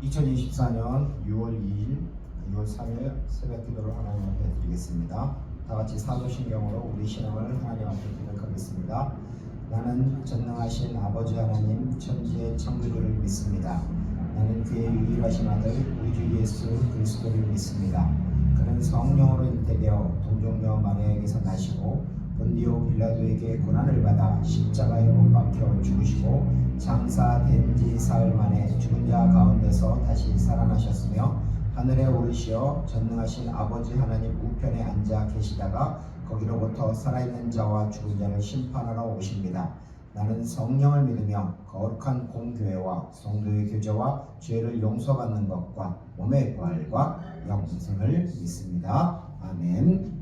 2024년 6월 2일, 6월 3일 새벽 기도를 하나님 앞에 드리겠습니다. 다같이 사도신경으로 우리 신앙을 하나님 앞에 기록하겠습니다. 나는 전능하신 아버지 하나님 천지의 창조주를 믿습니다. 나는 그의 유일하신 아들 우리 주 예수 그리스도를 믿습니다. 그는 성령으로 잉태되어 동정녀 마리아에게서 나시고 본디오 빌라도에게 고난을 받아 십자가에 못 박혀 죽으시고 장사된 지 사흘 만에 죽은 자 가운데서 다시 살아나셨으며 하늘에 오르시어 전능하신 아버지 하나님 우편에 앉아 계시다가 거기로부터 살아있는 자와 죽은 자를 심판하러 오십니다. 나는 성령을 믿으며 거룩한 공교회와 성도의 교제와 죄를 용서받는 것과 몸의 부활과 영생을 믿습니다. 아멘.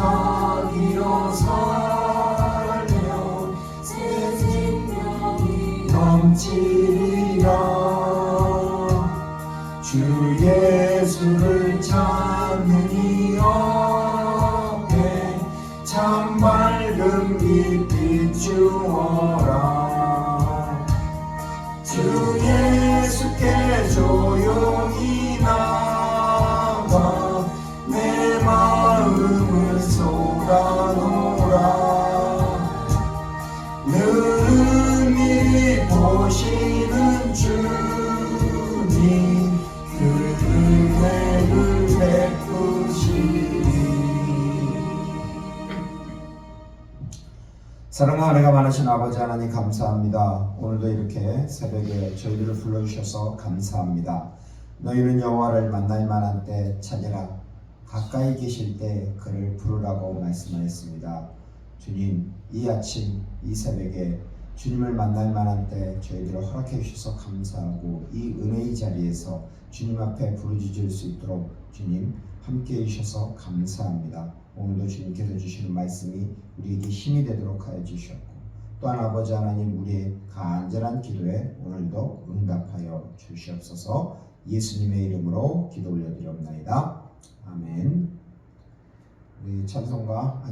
사기로 살며 새 생명이 넘치리라. 주 예수를 찾는 이 옆에 참 밝은 빛 비추어라. 주 예수께 조용히 나와 내 마음을 쏟아놓으라. 능히 보시는 주님 그 은혜를 베푸시리. 사랑과 은혜가 많으신 아버지 하나님 감사합니다. 오늘도 이렇게 새벽에 저희들을 불러주셔서 감사합니다. 너희는 여호와를 만날 만한 때 찾으라. 가까이 계실 때 그를 부르라고 말씀하였습니다. 주님, 이 아침 이 새벽에 주님을 만날 만한 때 저희들을 허락해 주셔서 감사하고 이 은혜의 자리에서 주님 앞에 부르짖을 수 있도록 주님 함께해 주셔서 감사합니다. 오늘도 주님께서 주시는 말씀이 우리에게 힘이 되도록 하여 주셨고 또한 아버지 하나님 우리의 간절한 기도에 오늘도 응답하여 주시옵소서. 예수님의 이름으로 기도 올려드리옵나이다. 아멘. 우리 찬송가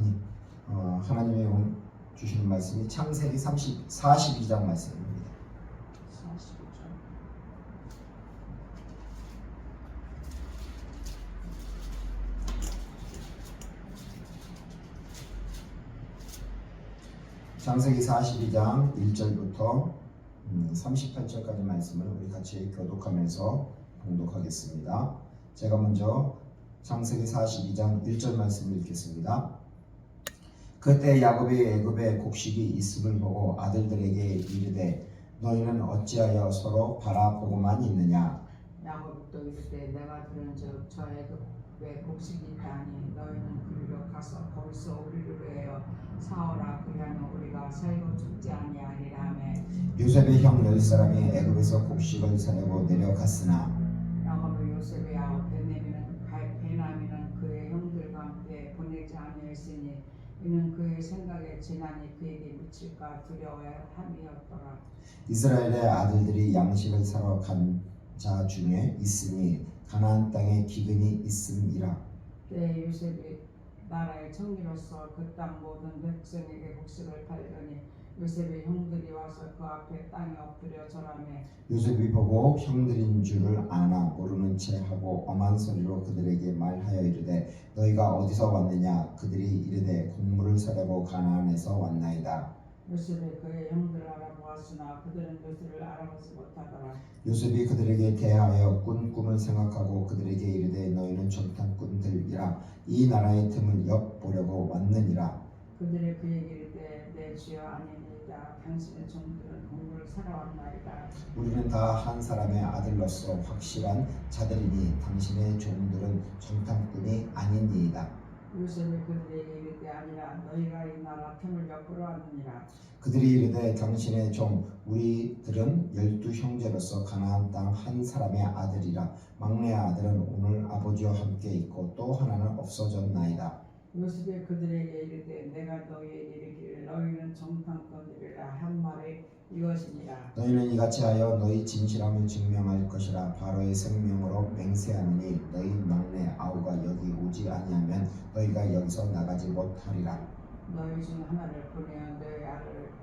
하나님의 주시는 말씀이 창세기 42장 말씀입니다. 45절. 창세기 42장 1절부터 38절까지 말씀을 우리 같이 교독하면서 봉독하겠습니다. 제가 먼저 창세기 42장 1절 말씀을 읽겠습니다. 그때 야곱이 애굽에 곡식이 있음을 보고 아들들에게 이르되 너희는 어찌하여 서로 바라보고만 있느냐. 야곱이 또 이르되 내가 들은즉 저 애굽에 곡식이 있다니 너희는 그리로 가서 거기서 우리를 위하여 사오라. 그리하면 우리가 살고 죽지 아니하리라 하며 요셉의 형 10사람이 애굽에서 곡식을 사려고 내려갔으나 야곱이 요셉의 아우 베냐민은 그의 형들과 함께 보내지 아니하였으니 이는 그의 생각에 재난이 그에게 미칠까 두려워함이었더라. 이스라엘의 아들들이 양식을 사러 간 자 중에 있으니 가나안 땅에 기근이 있음이라. 때 요셉이 나라의 총리로서 그 땅 모든 백성에게 곡식을 팔더니 요셉의 형들이 와서 그 앞에 땅에 엎드려 절하며 요셉이 보고 형들인 줄을 아나 모르는 채 하고 엄한 소리로 그들에게 말하여 이르되 너희가 어디서 왔느냐. 그들이 이르되 곡물을 사려고 가나안에서 왔나이다. 요셉이 그의 형들을 알아보았으나 그들은 요셉을 알아보지 못하더라. 요셉이 그들에게 대하여 꾼 꿈을 생각하고 그들에게 이르되 너희는 정탐꾼들이라 이 나라의 틈을 엿보려고 왔느니라. 그들이 그에게 이르되 내 주여 아니니이다. 당신의 종들은 곡물을 사러 왔나이다. 우리는 다 한 사람의 아들로서 확실한 자들이니 당신의 종들은 정탐꾼이 아니니이다. 요셉이 그들에게 이르되 아니라 너희가 이 나라 틈을 엿보러 왔느니라. 그들이 이르되 당신의 종 우리들은 12형제로서 가나안 땅 한 사람의 아들이라. 막내 아들은 오늘 아버지와 함께 있고 또 하나는 없어졌나이다. 요셉이 그들에게 이르되 내가 너희에게 이르기를 너희는 정탐꾼들이라 한 말이 이것이니라. 너희는 이같이 하여 너희 진실함을 증명할 것이라. 바로의 생명으로 맹세하노니 너희 막내 아우가 여기 오지 아니하면 너희가 여기서 나가지 못하리라. 너희 중 하나를 보내어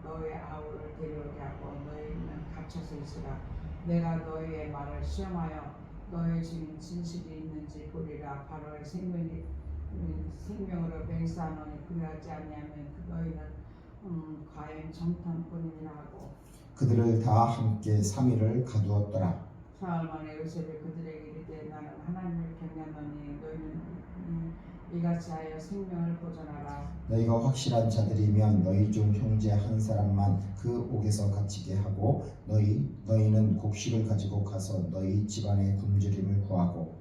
너희 아우를 데려오게 하고 너희는 갇혀서 있으라. 내가 너희의 말을 시험하여 너희 중 진실이 있는지 보리라. 바로의 생명으로 맹세하노니 그리하지 아니하면 너희는 과연 정탐꾼이라 하고 그들을 다 함께 3일을 가두었더라. 사흘 만에 요셉이 그들에게 이르되 나는 하나님을 경외하노니 너희는 이같이 하여 생명을 보존하라. 너희가 확실한 자들이면 너희 중 형제 한 사람만 그 옥에서 갇히게 하고 너희는 곡식을 가지고 가서 너희 집안의 굶주림을 구하고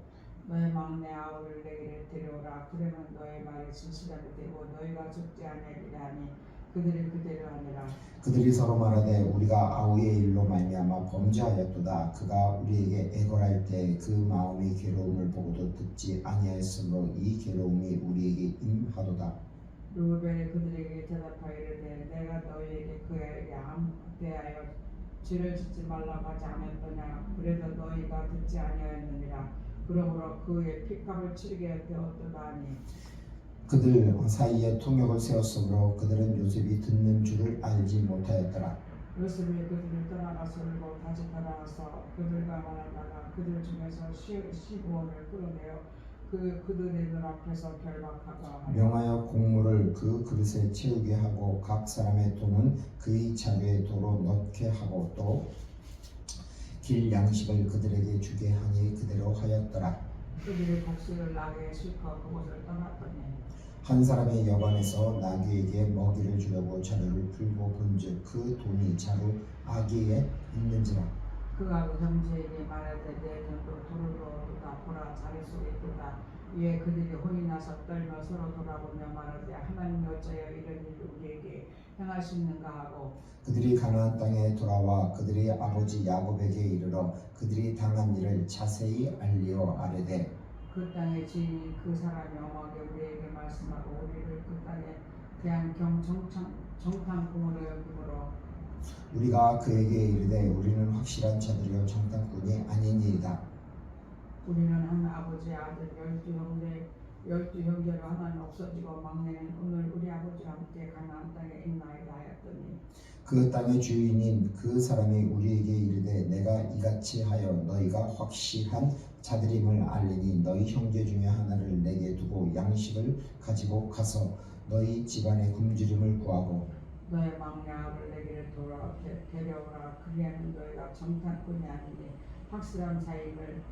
너희 막내 아우를 내게 데려오라. 그러면 너희 말이 진실하게 되고 너희가 죽지 아니하리라 하니 그들이 그대로 하니라. 그들이 서로 말하되 우리가 아우의 일로 말미암아 범죄하였도다. 그가 우리에게 애걸할 때 그 마음이 괴로움을 보고도 듣지 아니하였으므로 이 괴로움이 우리에게 임하도다. 루벤이 그들에게 대답하여 이르되 내가 너희에게 그에게 아무 대하여 죄를 짓지 말라고 하지 않았더냐. 그래도 너희가 듣지 아니하였느니라. 그러므로 그의 핏값을 치르게 되었도다 하니 그들 사이에 통역을 세웠으므로 그들은 요셉이 듣는 줄을 알지 못하였더라. 요셉이 그들을 떠나가서 울고 다시 돌아와서 그들과 말하다가 그들 중에서 15원을 끌어내어 그들의 눈앞에서 결박하고 명하여 곡물을 그 그릇에 채우게 하고 각 사람의 돈은 그의 자루에 도로 넣게 하고 또 길 양식을 그들에게 주게 하니 그대로 하였더라. 그들이 곡식을 나귀에 실컷 그곳을 떠났더니 한 사람의 여관에서 나귀에게 먹이를 주려고 자루를 풀고 본즉 그 돈이 자루 아귀에 있는지라. 그가 그 형제에게 말하되 내 돈도 도로 넣어두다. 보라 자리 속에 있도다. 이에 그들이 혼이 나서 떨며 서로 돌아보며 말하되 하나님이 어찌하여 이런 일을 우리에게 행하시는가 하고 그들이 가나안 땅에 돌아와 그들의 아버지 야곱에게 이르러 그들이 당한 일을 자세히 알리어 아뢰되 그 땅의 지인이 그 사람이 엄하게 우리에게 말씀하고 우리를 그 땅에 대한 정탐꾼으로 여김으로 우리가 그에게 이르되 우리는 확실한 자들이요 정탐꾼이 아니니이다. 우리는 한 아버지의 아들 12형제 12 형제가 하나는 없어지고 막내는 오늘 우리 아버지와 함께 가나안 땅에 있나이다 하였더니 그 땅의 주인인 그 사람이 우리에게 이르되 내가 이같이 하여 너희가 확실한 자들임을 알리니 너희 형제 중에 하나를 내게 두고 양식을 가지고 가서 너희 집안의 굶주림을 구하고 너의 막내 아들 내게를 데려오라. 그리하면 너희가 정탐꾼이 아니니 확실한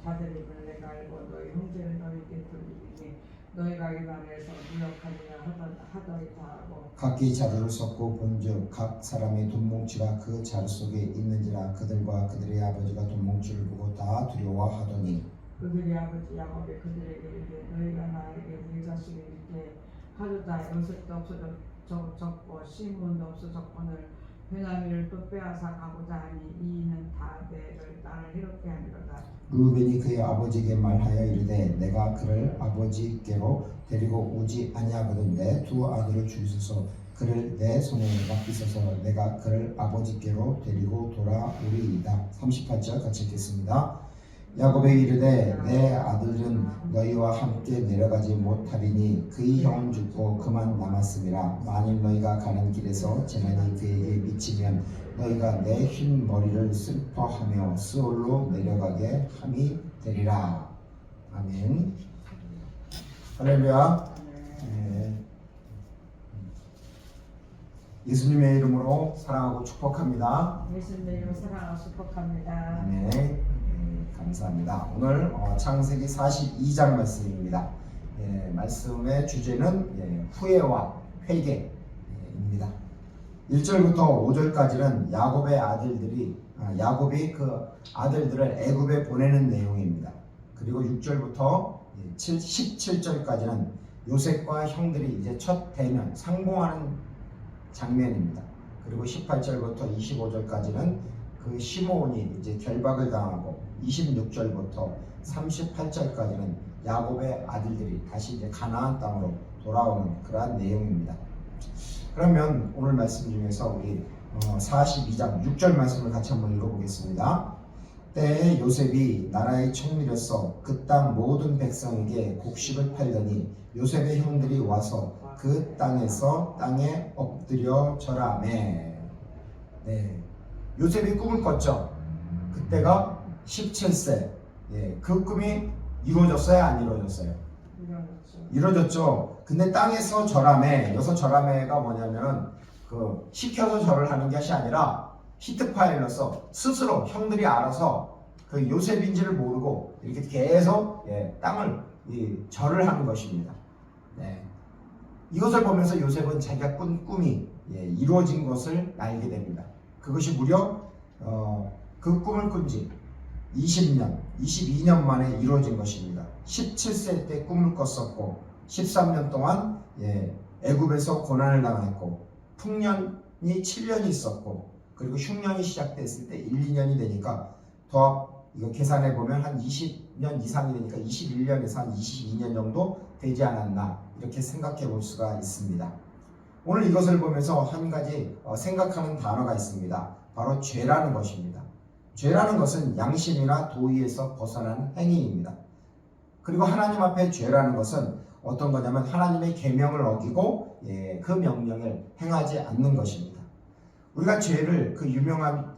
자들임을 내가 알고 너희 형제를 너희에게 돌리니 너희가 이 나라에서 무역하리라 하더이다 하고 각기 자루를 섞고 본즉 각 사람의 돈뭉치가 그 자루 속에 있는지라 그들과 그들의 아버지가 돈뭉치를 보고 다 두려워하더니 그들의 아버지 야곱이 그들에게 이르되 너희가 나에게 네 자식을 이렇게 하도다 연습도 없어졌고 시몬도 없어졌거늘 베냐민을 또 빼앗아 가고자 하니 이는 다 내를 나를 이렇게 하리로다. 루벤이 그의 아버지에게 말하여 이르되 내가 그를 아버지께로 데리고 오지 아니하거든 두 아들을 주소서 그를 내 손에 맡기소서 내가 그를 아버지께로 데리고 돌아오리이다. 38절 같이 읽겠습니다. 야곱에게 이르되 내 아들은 너희와 함께 내려가지 못하리니 그의 형은 죽고 그만 남았음이라. 만일 너희가 가는 길에서 재난이 그에게 미치면 너희가 내 흰 머리를 슬퍼하며 스올로 내려가게 함이 되리라. 아멘. 할렐루야. 네. 예수님의 이름으로 사랑하고 축복합니다. 예수님의 이름으로 사랑하고 축복합니다. 네. 감사합니다. 오늘 창세기 42장 말씀입니다. 말씀의 주제는 후회와 회개입니다. 1절부터 5절까지는 야곱이 그 아들들을 애굽에 보내는 내용입니다. 그리고 6절부터 17절까지는 요셉과 형들이 이제 첫 대면 상봉하는 장면입니다. 그리고 18절부터 25절까지는 그 시므온이 이제 결박을 당하고 26절부터 38절까지는 야곱의 아들들이 다시 이제 가나안 땅으로 돌아오는 그러한 내용입니다. 그러면 오늘 말씀 중에서 우리 42장 6절 말씀을 같이 한번 읽어보겠습니다. 때에 요셉이 나라의 총리로서 그 땅 모든 백성에게 곡식을 팔더니 요셉의 형들이 와서 그 땅에서 땅에 엎드려 절하매. 네, 요셉이 꿈을 꿨죠. 그때가 17세. 그 꿈이 이루어졌어요? 안 이루어졌어요? 이루어졌죠. 근데 땅에서 절하매. 여기서 절하매가 뭐냐면 그 시켜서 절을 하는 것이 아니라 히트파일로서 스스로 형들이 알아서 그 요셉인지를 모르고 이렇게 계속 땅을 절을 하는 것입니다. 네. 이것을 보면서 요셉은 자기가 꾼 꿈이 이루어진 것을 알게 됩니다. 그것이 무려 그 꿈을 꾼 지 20년, 22년 만에 이루어진 것입니다. 17세 때 꿈을 꿨었고 13년 동안 애굽에서 고난을 당했고 풍년이 7년이 있었고 그리고 흉년이 시작됐을 때 1, 2년이 되니까 더 이거 계산해 보면 한 20년 이상이 되니까 21년에서 한 22년 정도 되지 않았나 이렇게 생각해 볼 수가 있습니다. 오늘 이것을 보면서 한 가지 생각하는 단어가 있습니다. 바로 죄라는 것입니다. 죄라는 것은 양심이나 도의에서 벗어난 행위입니다. 그리고 하나님 앞에 죄라는 것은 어떤 거냐면 하나님의 계명을 어기고 그 명령을 행하지 않는 것입니다. 우리가 죄를 그 유명한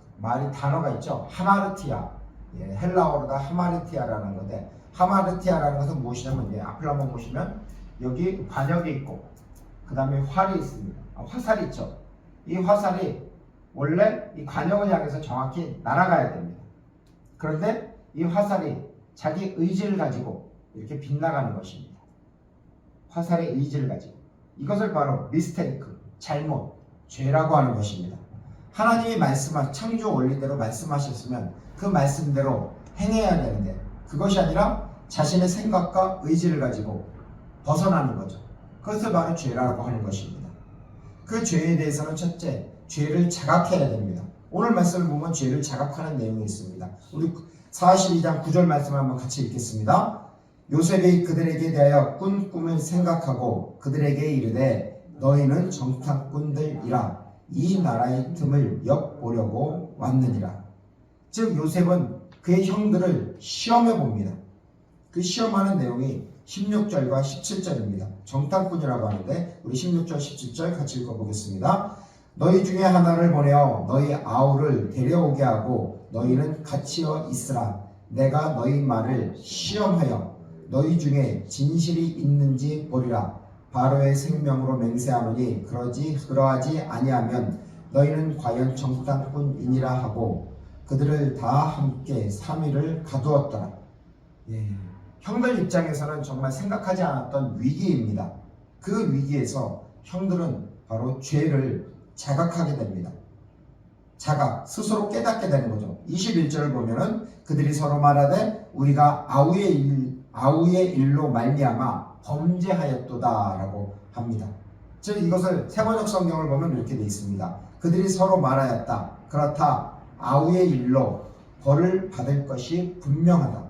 단어가 있죠. 하마르티아. 헬라어로다 하마르티아라는 건데 하마르티아라는 것은 무엇이냐면 앞을 한번 보시면 여기 관역이 있고 그 다음에 활이 있습니다. 화살이 있죠. 이 화살이 원래 이 관역을 향해서 정확히 날아가야 됩니다. 그런데 이 화살이 자기 의지를 가지고 이렇게 빗나가는 것입니다. 화살의 의지를 가지고 이것을 바로 미스테이크, 잘못, 죄라고 하는 것입니다. 하나님이 창조 원리대로 말씀하셨으면 그 말씀대로 행해야 되는데 그것이 아니라 자신의 생각과 의지를 가지고 벗어나는 거죠. 그것을 바로 죄라고 하는 것입니다. 그 죄에 대해서는 첫째, 죄를 자각해야 됩니다. 오늘 말씀을 보면 죄를 자각하는 내용이 있습니다. 우리 42장 9절 말씀을 한번 같이 읽겠습니다. 요셉이 그들에게 대하여 꾼 꿈을 생각하고 그들에게 이르되 너희는 정탐꾼들이라 이 나라의 틈을 엿보려고 왔느니라. 즉 요셉은 그의 형들을 시험해 봅니다. 그 시험하는 내용이 16절과 17절입니다. 정탐꾼이라고 하는데 우리 16절 17절 같이 읽어보겠습니다. 너희 중에 하나를 보내어 너희 아우를 데려오게 하고 너희는 갇히어 있으라. 내가 너희 말을 시험하여 너희 중에 진실이 있는지 보리라. 바로의 생명으로 맹세하노니 그러하지 아니하면 너희는 과연 정탐꾼이니라 하고 그들을 다 함께 3일을 가두었더라. 형들 입장에서는 정말 생각하지 않았던 위기입니다. 그 위기에서 형들은 바로 죄를 자각하게 됩니다. 스스로 깨닫게 되는 거죠. 21절을 보면은 그들이 서로 말하되 우리가 아우의 일로 말미암아 범죄하였도다라고 합니다. 즉 이것을 세번역 성경을 보면 이렇게 되어 있습니다. 그들이 서로 말하였다. 그렇다. 아우의 일로 벌을 받을 것이 분명하다.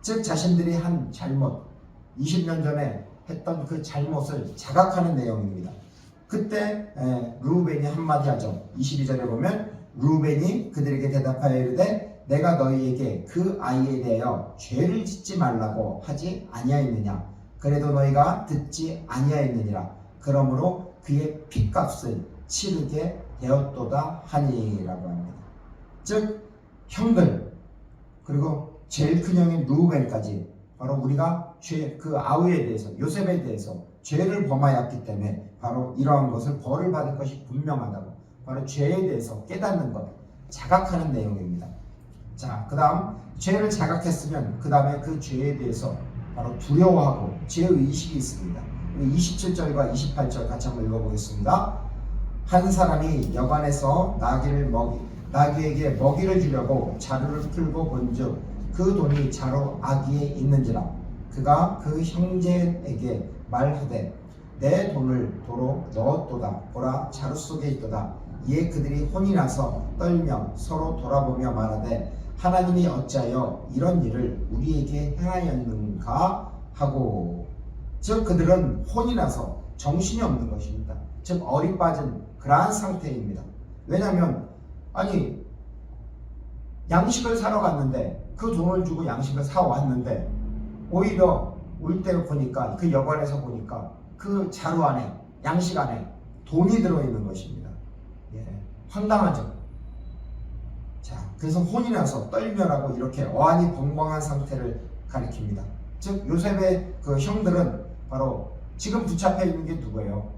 즉 자신들이 한 잘못, 20년 전에 했던 그 잘못을 자각하는 내용입니다. 그때 르우벤이 한마디 하죠. 22절에 보면 르우벤이 그들에게 대답하여 이르되 내가 너희에게 그 아이에 대하여 죄를 짓지 말라고 하지 아니하였느냐. 그래도 너희가 듣지 아니하였느니라. 그러므로 그의 핏값을 치르게 되었도다 하니라고 합니다. 즉 형들 그리고 제일 큰 형인 르우벤까지 바로 우리가 그 아우에 대해서 요셉에 대해서 죄를 범하였기 때문에 바로 이러한 것을 벌을 받을 것이 분명하다고 바로 죄에 대해서 깨닫는 것 자각하는 내용입니다. 자, 그 다음 죄를 자각했으면 그 다음에 그 죄에 대해서 바로 두려워하고 죄의식이 있습니다. 27절과 28절 같이 한번 읽어보겠습니다. 한 사람이 여관에서 나귀에게 먹이를 주려고 자루를 풀고 본즉 그 돈이 자루 아귀에 있는지라. 그가 그 형제에게 말하되 내 돈을 도로 넣었도다. 보라 자루 속에 있도다. 이에 그들이 혼이 나서 떨며 서로 돌아보며 말하되 하나님이 어찌하여 이런 일을 우리에게 행하였는가 하고. 즉 그들은 혼이 나서 정신이 없는 것입니다. 즉 얼이 빠진 그러한 상태입니다. 왜냐하면 양식을 사러 갔는데 그 돈을 주고 양식을 사왔는데 오히려 올 때 보니까 그 여관에서 보니까 그 자루 안에 양식 안에 돈이 들어있는 것입니다. 황당하죠. 자, 그래서 혼이 나서 떨며라고 이렇게 어안이 벙벙한 상태를 가리킵니다. 즉 요셉의 그 형들은 바로 지금 붙잡혀 있는 게 누구예요?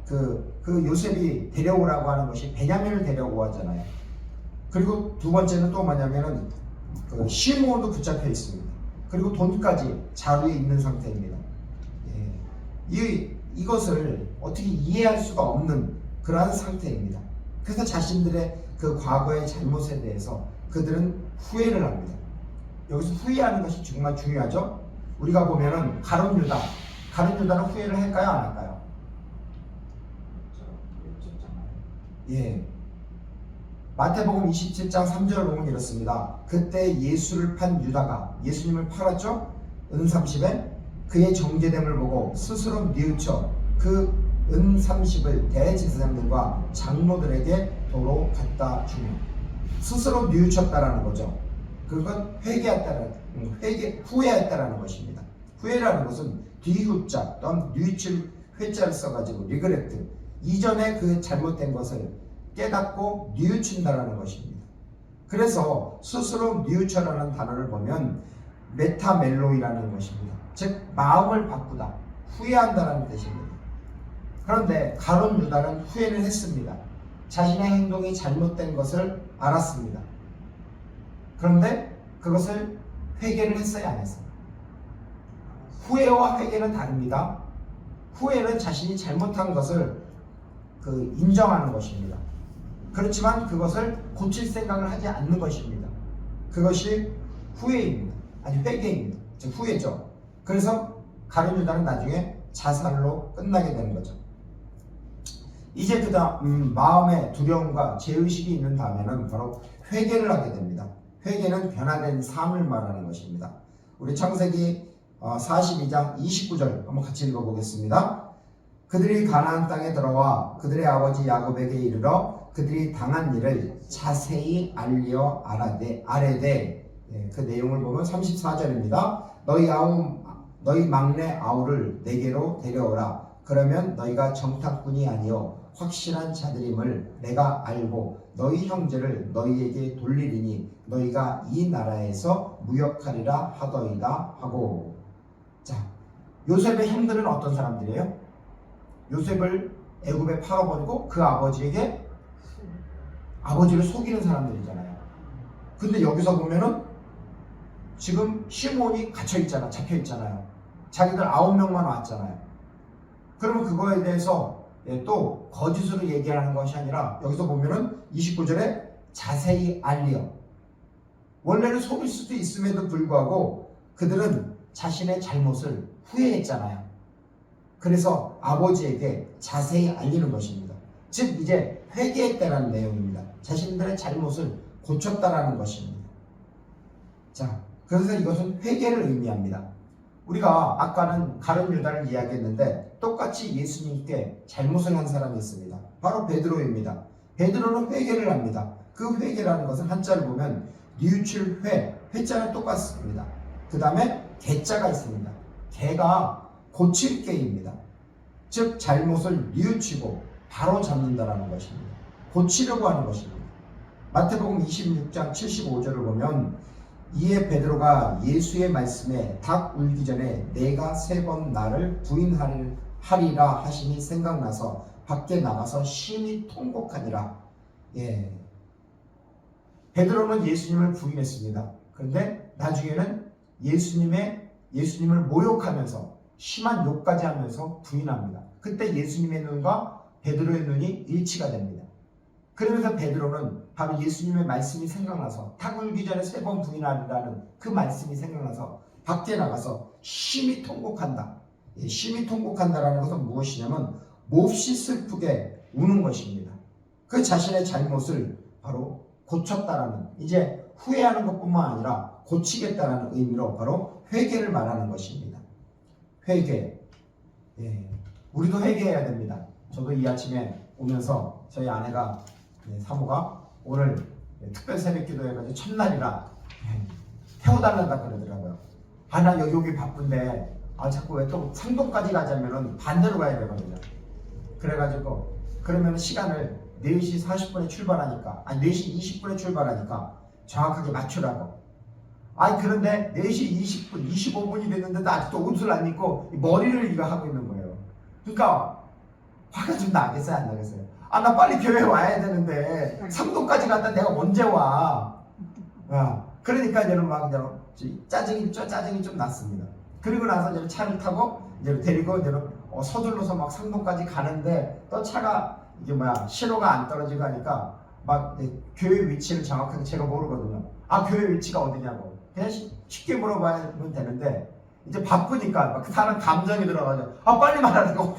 그 요셉이 데려오라고 하는 것이 베냐민을 데려오고 하잖아요. 그리고 두 번째는 또 뭐냐면은 그 시므온도 붙잡혀 있습니다. 그리고 돈까지 자루에 있는 상태입니다. 이것을 어떻게 이해할 수가 없는 그러한 상태입니다. 그래서 자신들의 그 과거의 잘못에 대해서 그들은 후회를 합니다. 여기서 후회하는 것이 정말 중요하죠. 우리가 보면은 가룟 유다는 후회를 할까요, 안 할까요? 마태복음 27장 3절을 보면 이렇습니다. 그때 예수를 판 유다가 예수님을 팔았죠. 은 30에 그의 정죄됨을 보고 스스로 뉘우쳐 그 은 30을 대제사장들과 장로들에게 도로 갖다 주며 스스로 뉘우쳤다라는 거죠. 그건 후회했다라는 것입니다. 후회라는 것은 뒤후자 또는 뉘우칠 회자를 써가지고 리그레트 이전에 그 잘못된 것을 깨닫고 뉘우친다라는 것입니다. 그래서 스스로 뉘우쳐라는 단어를 보면 메타멜로이라는 것입니다. 즉 마음을 바꾸다, 후회한다라는 뜻입니다. 그런데 가룟 유다는 후회를 했습니다. 자신의 행동이 잘못된 것을 알았습니다. 그런데 그것을 회개를 했어야 안 했어요. 후회와 회개는 다릅니다. 후회는 자신이 잘못한 것을 인정하는 것입니다. 그렇지만 그것을 고칠 생각을 하지 않는 것입니다. 그것이 후회입니다. 아니 회개입니다. 즉 후회죠. 그래서 가룟 유다는 나중에 자살로 끝나게 되는 거죠. 이제 그다음 마음의 두려움과 죄의식이 있는 다음에는 바로 회개를 하게 됩니다. 회개는 변화된 삶을 말하는 것입니다. 우리 창세기 42장 29절 한번 같이 읽어보겠습니다. 그들이 가나안 땅에 들어와 그들의 아버지 야곱에게 이르러 그들이 당한 일을 자세히 알려 아뢰되 그 내용을 보면 34절입니다. 너희 막내 아우를 내게로 데려오라. 그러면 너희가 정탐꾼이 아니요 확실한 자들임을 내가 알고 너희 형제를 너희에게 돌리리니 너희가 이 나라에서 무역하리라 하더이다 하고. 자, 요셉의 형들은 어떤 사람들이에요? 요셉을 애굽에 팔아버리고 그 아버지에게 아버지를 속이는 사람들이잖아요. 근데 여기서 보면은 지금 시몬이 갇혀있잖아, 잡혀있잖아요. 자기들 9명만 왔잖아요. 그러면 그거에 대해서 또 거짓으로 얘기하는 것이 아니라 여기서 보면은 29절에 자세히 알려. 원래는 속일 수도 있음에도 불구하고 그들은 자신의 잘못을 후회했잖아요. 그래서 아버지에게 자세히 알리는 것입니다. 즉 이제 회개했다라는 내용입니다. 자신들의 잘못을 고쳤다라는 것입니다. 자, 그래서 이것은 회개를 의미합니다. 우리가 아까는 가룟 유다를 이야기했는데 똑같이 예수님께 잘못을 한 사람이 있습니다. 바로 베드로입니다. 베드로는 회개를 합니다. 그 회개라는 것은 한자를 보면 뉘우칠 회자는 똑같습니다. 그 다음에 개자가 있습니다. 개가 고칠 개입니다. 즉 잘못을 뉘우치고 바로 잡는다라는 것입니다. 고치려고 하는 것입니다. 마태복음 26장 75절을 보면 이에 베드로가 예수의 말씀에 닭 울기 전에 내가 3번 나를 부인하리라 하시니 생각나서 밖에 나가서 심히 통곡하니라. 베드로는 예수님을 부인했습니다. 그런데 나중에는 예수님을 모욕하면서 심한 욕까지 하면서 부인합니다. 그때 예수님의 눈과 베드로의 눈이 일치가 됩니다. 그러면서 베드로는 바로 예수님의 말씀이 생각나서 닭 울기 전에 3번 부인하리라는 그 말씀이 생각나서 밖에 나가서 심히 통곡한다. 심히 통곡한다라는 것은 무엇이냐면 몹시 슬프게 우는 것입니다. 그 자신의 잘못을 바로 고쳤다라는, 이제 후회하는 것뿐만 아니라 고치겠다라는 의미로 바로 회개를 말하는 것입니다. 회개. 우리도 회개해야 됩니다. 저도 이 아침에 오면서 저희 아내가 사모가 오늘 특별 새벽 기도해가지고 첫날이라 태워달란다 그러더라고요. 나 여기 오기 바쁜데 자꾸 왜 또 상동까지 가자면은 반대로 가야 되거든요. 그래가지고 그러면 시간을 4시 40분에 출발하니까 4시 20분에 출발하니까 정확하게 맞추라고. 그런데 4시 20분 25분이 됐는데도 아직도 옷을 안 입고 머리를 이거 하고 있는 거예요. 그러니까 화가 좀 나겠어요, 안 나겠어요? 나 빨리 교회 와야 되는데 상동까지 갔다 내가 언제 와? 그러니까 이제는 막 짜증이 좀 났습니다. 그리고 나서 이제 차를 타고 이제 데리고 이제 서둘러서 막 상동까지 가는데 또 차가 이게 신호가 안 떨어지고 하니까 막 교회 위치를 정확하게 제가 모르거든요. 교회 위치가 어디냐고 그냥 쉽게 물어봐야 되는데 이제 바쁘니까 막 사람 감정이 들어가지고 빨리 말하라고.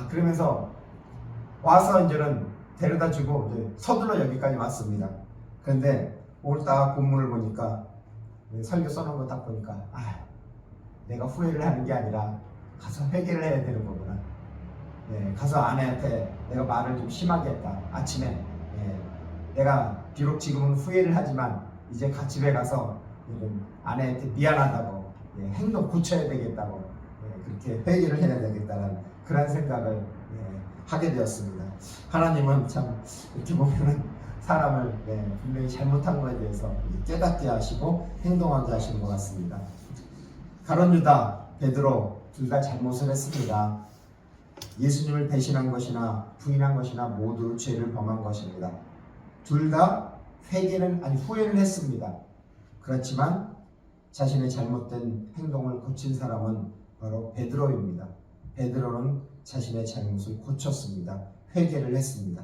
그러면서 와서 이제는 데려다 주고 이제 서둘러 여기까지 왔습니다. 그런데 오늘 딱 본문을 보니까 설교 써놓은 거 딱 보니까 내가 후회를 하는 게 아니라 가서 회개를 해야 되는 거구나. 가서 아내한테 내가 말을 좀 심하게 했다. 아침에 내가 비록 지금은 후회를 하지만 이제 집에 가서 아내한테 미안하다고 행동 고쳐야 되겠다고 그렇게 회개를 해야 되겠다는 그런 생각을 하게 되었습니다. 하나님은 참 이렇게 보면은 사람을 분명히 잘못한 것에 대해서 깨닫게 하시고 행동하게 하시는 것 같습니다. 가룟 유다, 베드로 둘 다 잘못을 했습니다. 예수님을 배신한 것이나 부인한 것이나 모두 죄를 범한 것입니다. 둘 다 후회를 했습니다. 그렇지만 자신의 잘못된 행동을 고친 사람은 바로 베드로입니다. 베드로는 자신의 잘못을 고쳤습니다. 회개를 했습니다.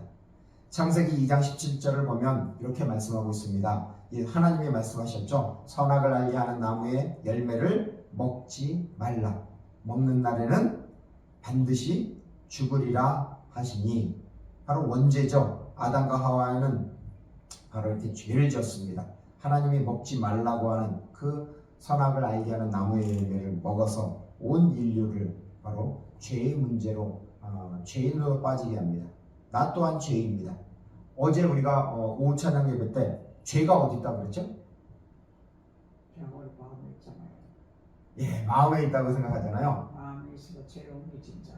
창세기 2장 17절을 보면 이렇게 말씀하고 있습니다. 하나님이 말씀하셨죠. 선악을 알게 하는 나무의 열매를 먹지 말라. 먹는 날에는 반드시 죽으리라 하시니, 바로 원죄죠. 아담과 하와는 바로 이렇게 죄를 지었습니다. 하나님이 먹지 말라고 하는 그 선악을 알게 하는 나무의 열매를 먹어서 온 인류를 바로 죄의 문제로 죄인으로 빠지게 합니다. 나 또한 죄입니다. 어제 우리가 오후 찬양 예배 때 죄가 어디 있다고 그랬죠? 병을 마음에 있잖아요. 예, 마음에 있다고 생각하잖아요. 마음에 있어서 죄로움이 진짜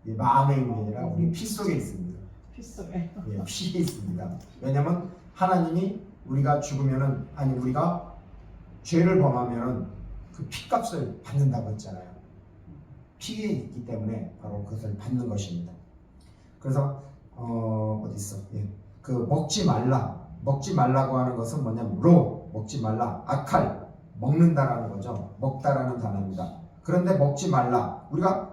이 마음에 있는 게 아니라 우리 피 속에 있습니다. 피 속에 예, 피에 있습니다. 왜냐하면 하나님이 우리가 죽으면은 아니 우리가 죄를 범하면은 그 피값을 받는다고 했잖아요. 피에 있기 때문에 바로 그것을 받는 것입니다. 그래서 어디 있어? 예, 그 먹지 말라고 하는 것은 뭐냐면 먹지 말라, 아칼 먹는다라는 거죠. 먹다라는 단어입니다. 그런데 먹지 말라, 우리가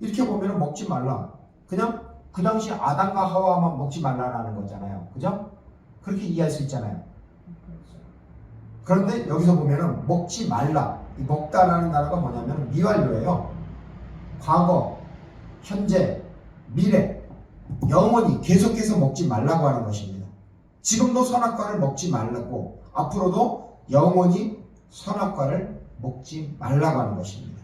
이렇게 보면은 먹지 말라, 그냥 그 당시 아담과 하와만 먹지 말라라는 거잖아요. 그죠? 그렇게 이해할 수 있잖아요. 그렇죠. 그런데 여기서 보면은 먹지 말라, 이 먹다라는 단어가 뭐냐면 미완료예요. 과거, 현재, 미래, 영원히 계속해서 먹지 말라고 하는 것입니다. 지금도 선악과를 먹지 말라고, 앞으로도 영원히 선악과를 먹지 말라고 하는 것입니다.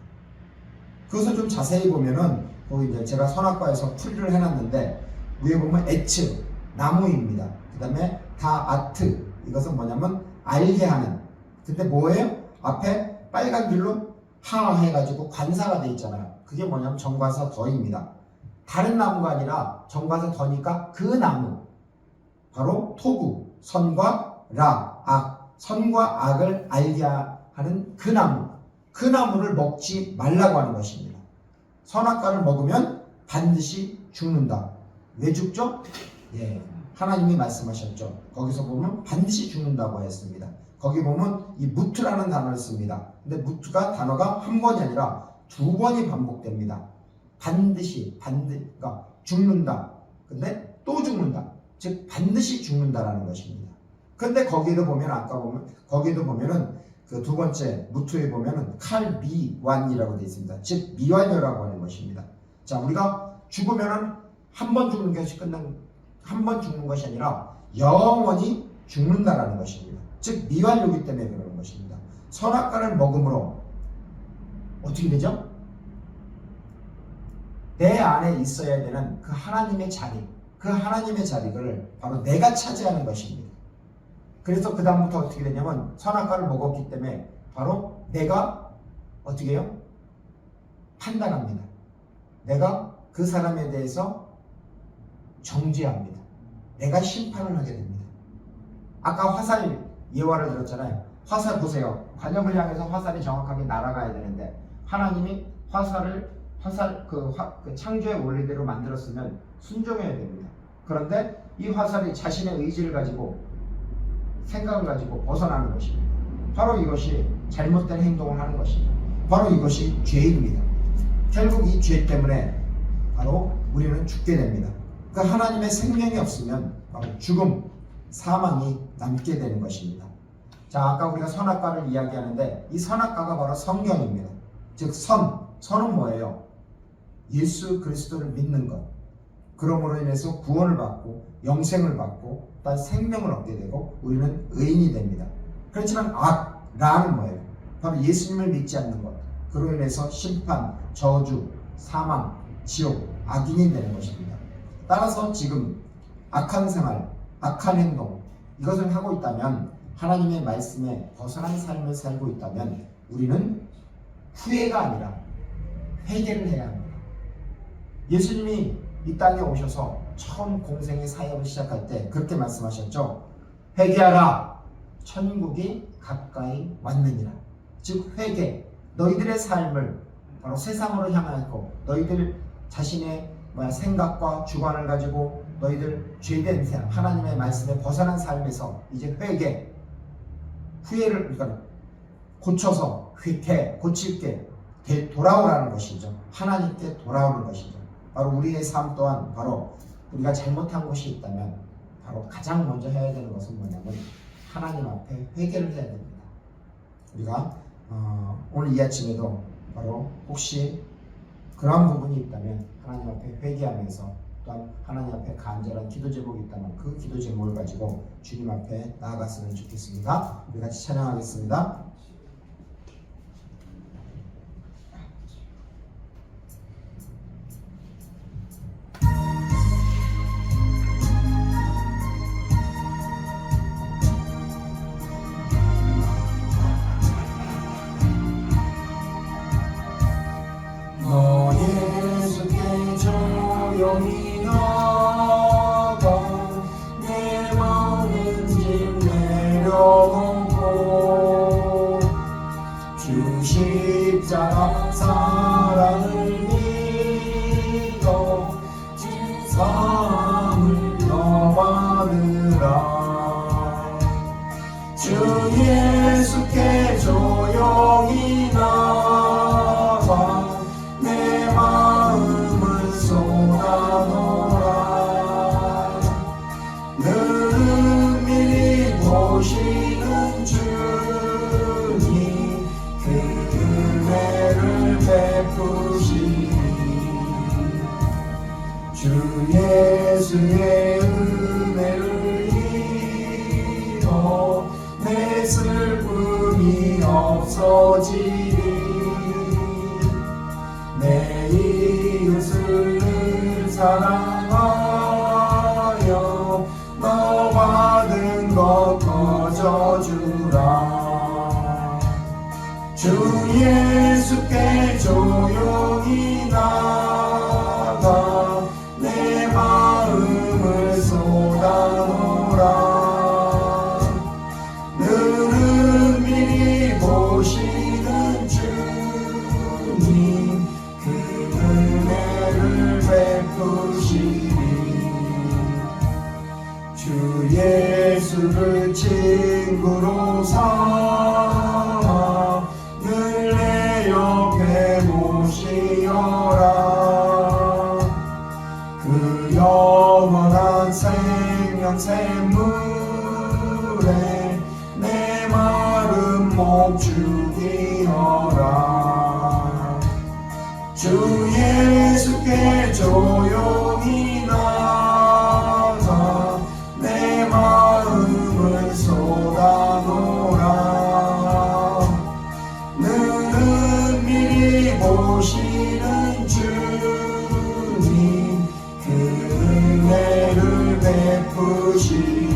그것을 좀 자세히 보면은 거기 이제 제가 선악과에서 풀이를 해놨는데 위에 보면 에츠 나무입니다. 그 다음에 다아트, 이것은 뭐냐면 알게 하는. 근데 뭐예요? 앞에 빨간 줄로 하 해가지고 관사가 돼 있잖아요. 그게 뭐냐면 정관사 더입니다. 다른 나무가 아니라 정관사 더니까 그 나무, 바로 토구, 선과 라, 악, 선과 악을 알게 하는 그 나무, 그 나무를 먹지 말라고 하는 것입니다. 선악과를 먹으면 반드시 죽는다. 왜 죽죠? 예, 하나님이 말씀하셨죠. 거기서 보면 반드시 죽는다고 했습니다. 거기 보면 이 무트라는 단어를 씁니다. 근데 무트가 단어가 한 번이 아니라 두 번이 반복됩니다. 반드시, 그러니까 죽는다. 근데 또 죽는다. 즉 반드시 죽는다라는 것입니다. 근데 거기도 보면 아까 보면 거기도 보면은 그 두 번째 무트에 보면은 칼미완이라고 되어 있습니다. 즉 미완료라고 하는 것입니다. 자, 우리가 죽으면은 한 번 죽는 것이 한 번 죽는 것이 아니라 영원히 죽는다라는 것입니다. 즉 미완료이기 때문에 그러는 것입니다. 선악과를 먹음으로 어떻게 되죠? 내 안에 있어야 되는 그 하나님의 자리, 그 하나님의 자리를 바로 내가 차지하는 것입니다. 그래서 그 다음부터 어떻게 되냐면 선악과를 먹었기 때문에 바로 내가 어떻게 해요? 판단합니다. 내가 그 사람에 대해서 정죄합니다. 내가 심판을 하게 됩니다. 아까 화살 예화를 들었잖아요. 화살 보세요. 관역을 향해서 화살이 정확하게 날아가야 되는데 하나님이 그 창조의 원리대로 만들었으면 순종해야 됩니다. 그런데 이 화살이 자신의 의지를 가지고 생각을 가지고 벗어나는 것입니다. 바로 이것이 잘못된 행동을 하는 것입니다. 바로 이것이 죄입니다. 결국 이 죄 때문에 바로 우리는 죽게 됩니다. 그 하나님의 생명이 없으면 바로 죽음, 사망이 남게 되는 것입니다. 자, 아까 우리가 선악과를 이야기하는데 이 선악과가 바로 성경입니다. 즉 선은 뭐예요? 예수 그리스도를 믿는 것. 그러므로 인해서 구원을 받고 영생을 받고 또 생명을 얻게 되고 우리는 의인이 됩니다. 그렇지만 악라는 뭐예요? 바로 예수님을 믿지 않는 것. 그로 인해서 심판, 저주, 사망, 지옥, 악인이 되는 것입니다. 따라서 지금 악한 생활, 악한 행동 이것을 하고 있다면 하나님의 말씀에 벗어난 삶을 살고 있다면 우리는 후회가 아니라 회개를 해야 합니다. 예수님이 이 땅에 오셔서 처음 공생의 사역을 시작할 때 그렇게 말씀하셨죠. 회개하라, 천국이 가까이 왔느니라. 즉 회개, 너희들의 삶을 바로 세상으로 향하고 너희들 자신의 생각과 주관을 가지고 너희들 죄된 삶, 하나님의 말씀에 벗어난 삶에서 이제 회개, 후회를 그러니까 고쳐서 고칠게 돌아오라는 것이죠. 하나님께 돌아오는 것이죠. 바로 우리의 삶 또한 바로 우리가 잘못한 것이 있다면 바로 가장 먼저 해야 되는 것은 뭐냐면 하나님 앞에 회개를 해야 됩니다. 우리가 오늘 이 아침에도 바로 혹시 그런 부분이 있다면 하나님 앞에 회개하면서 또한 하나님 앞에 간절한 기도 제목이 있다면 그 기도 제목을 가지고 주님 앞에 나아갔으면 좋겠습니다. 우리 같이 찬양하겠습니다. 예수의 은혜를 이어 내 슬픔이 없어지리. 내 이웃을 늘 사랑하여 너 받은 것 거저주라. 주 예수께 조용히 나가 내 마음을 쏟아놓으라. 너는 미리 보시는 주님 그 은혜를 베푸시리. 주 예수를 친구로 삼아 늘 내 옆에 모시어라. 그 영원한 생명 샘물에 내 마음 목축이어라. 주 예수께 조용히 나가 내 마음을 쏟아놓으라. 너는 미리 보시는 주님 그 은혜를 베푸시리.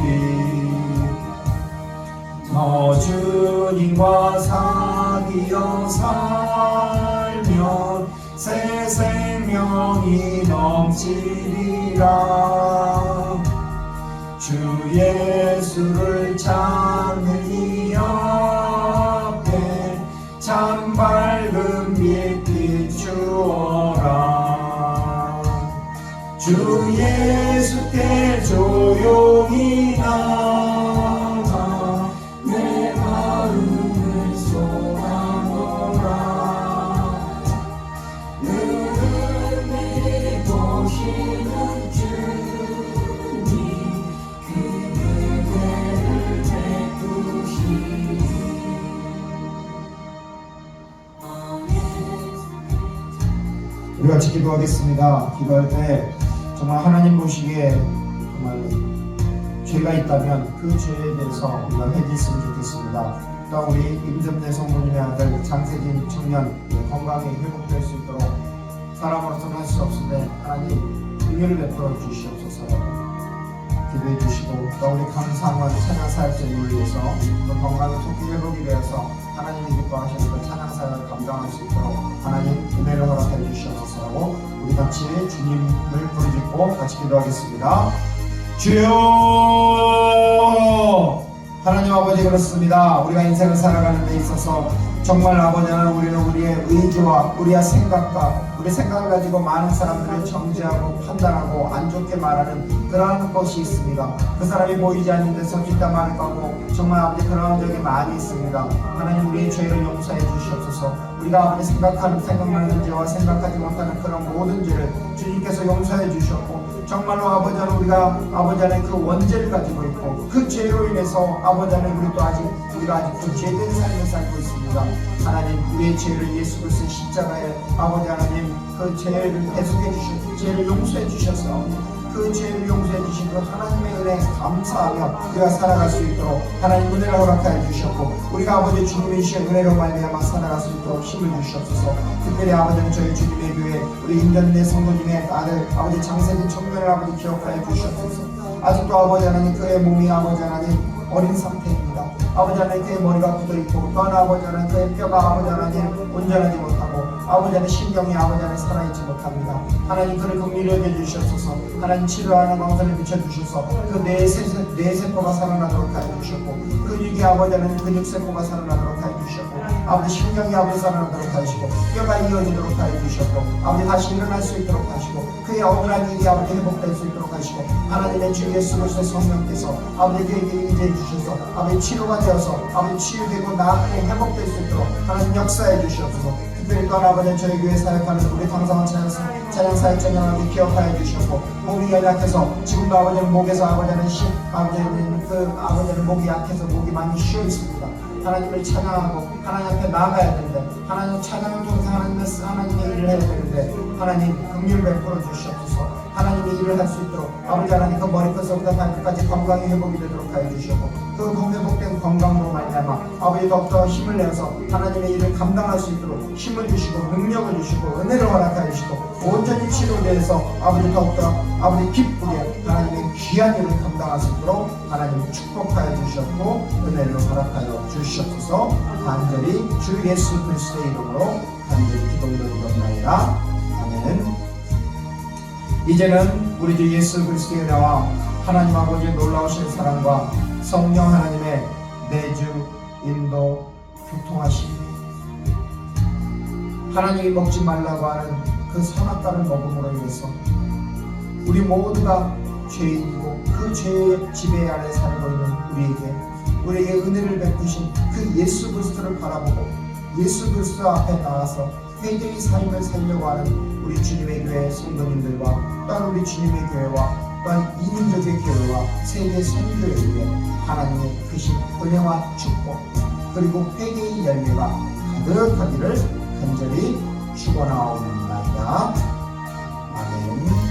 너 주님과 사귀어 살면 새 생명이 넘치리라. 주 예수를 찾는 이 옆에 참 밝은 빛 비추어라. 주 예수께 조용히 나가 내 마음을 쏟아놓으라. 너는 미리 보시는 주님 그 은혜를 베푸시리. 우리 같이 기도하겠습니다. 기도할 때 정말 하나님 보시기에 정말 죄가 있다면 그 죄에 대해서 우리가 회개했으면 좋겠습니다. 또 우리 임점래 성도님의 아들 장세진 청년 건강에 회복될 수 있도록 사람으로서는 할 수 없는데 하나님 은혜를 베풀어 주시옵소서. 기도해 주시고 또 우리 강상원 찬양사역자님을 위해서 또 건강의 토끼 회복이 되어서 하나님이 기뻐하시는 그 찬양사역을 감당할 수 있도록 하나님 은혜를 허락해 주시옵소서라고 우리 같이 주님을 부르짖고 같이 기도하겠습니다. 주여, 하나님 아버지 그렇습니다. 우리가 인생을 살아가는 데 있어서 정말 아버지 하나님 우리는 우리의 의지와 우리의 생각과 우리 생각을 가지고 많은 사람들을 정죄하고 판단하고 안 좋게 말하는 그러한 것이 있습니다. 그 사람이 보이지 않는 데서 뒷담화를 까고 정말 아버지 그러한 적이 많이 있습니다. 하나님 우리의 죄를 용서해 주시옵소서. 우리가 아버지 생각하는 죄와 생각하지 못하는 그런 모든 죄를 주님께서 용서해 주셨고 정말로 아버지 하나님 우리가 아버지 하나님 그 원죄를 가지고 있고 그 죄로 인해서 아버지 하나님 우리가 아직 그 죄된 삶을 살고 있습니다. 하나님 우리의 죄를 예수 그리스도의 십자가에 아버지 하나님 그 죄를 배속해 주시고 죄를 용서해 주셔서 그 죄를 용서해 주신 그 하나님의 은혜에 감사하며 우리가 살아갈 수 있도록 하나님 은혜를 허락하여 주셨고 우리가 아버지 주님의 주신 은혜로 말미암아 살아갈 수 있도록 힘을 주시옵소서. 특별히 아버지는 저희 주님의 교회 우리 임전래 성도님의 아들 아버지 장세진 청년을 아버지 기억하여 주시옵소서. 아직도 아버지 하나님 그의 몸이 아버지 하나님 어린 상태입니다. 아버지 하나님 그의 머리가 굳어있고 또한 아버지 하나님 그의 뼈가 아버지 하나님 온전하지 못하고 아버지 하나님 신경이 아버지 하나님 살아있지 못합니다. 하나님 그를 긍휼히 여겨 주시옵소서. 하나님 치료하는 방선을 비춰주셔서 그 뇌세포가 살아나도록 하여 주셨고 근육이 아버지 하나님 근육세포가 살아나도록 하여 주셨고 아버지 신경이 아버지 살아나도록 하시고 뼈가 이어지도록 하여 주셨고 아버지 다시 일어날 수 있도록 하시고 그의 억울한 일이 아버지 회복될 수 있도록 하시고 하나님의 주 예수 그리스도의 성령께서 아버지 그에게 임재해 주셔서 아버지 치료가 되어서 아버지 치유되고 나음에 회복될 수 있도록 하나님 역사해 주시옵소서. 특별히 또한 아버지 저희 교회 사역하는 우리 강상원 찬양사역자님을 기억하여 주셨고 몸이 연약해서 지금도 아버지는 목에서 아버지는 아버지는 목이 약해서 목이 많이 쉬어 있습니다. 하나님을 찬양하고 하나님 앞에 나아가야 되는데 하나님 찬양을 통해서 하나님의 일을 해야 되는데 하나님 긍휼 베풀어 주시옵소서. 하나님의 일을 할 수 있도록 아버지 하나님 그 머리끝부터 발끝까지 건강이 회복이 되도록 하여 주시고 그 회복된 건강으로 말미암아 아버지 더욱더 힘을 내어서 하나님의 일을 감당할 수 있도록 힘을 주시고 능력을 주시고 은혜를 허락하여 주시고 온전히 치료되어서 아버지 더욱더 아버지 기쁘게 하나님의 귀한 일을 감당할 수 있도록 하나님 축복하여 주셨고 은혜를 허락하여 주시옵소서. 간절히 주 예수 그리스도의 이름으로 간절히 기도드리옵나이다. 아멘. 이제는 우리 주 예수 그리스도의 은혜와 하나님 아버지의 놀라우신 사랑과 성령 하나님의 내주 인도 교통하심, 하나님이 먹지 말라고 하는 그 선악과를 먹음으로 인해서 우리 모두가 죄인이고 그 죄의 지배 아래 살고 있는 우리에게 은혜를 베푸신 그 예수 그리스도를 바라보고 예수 그리스도 앞에 나와서 회개의 삶을 살려고 하는 우리 주님의 교회 성도님들과 또한 우리 주님의 교회와 또한 이민족의 교회와 세계 선교에 위해 하나님의 크신 은혜와 축복 그리고 회개의 열매가 가득하기를 간절히 축원하옵나이다. 아멘.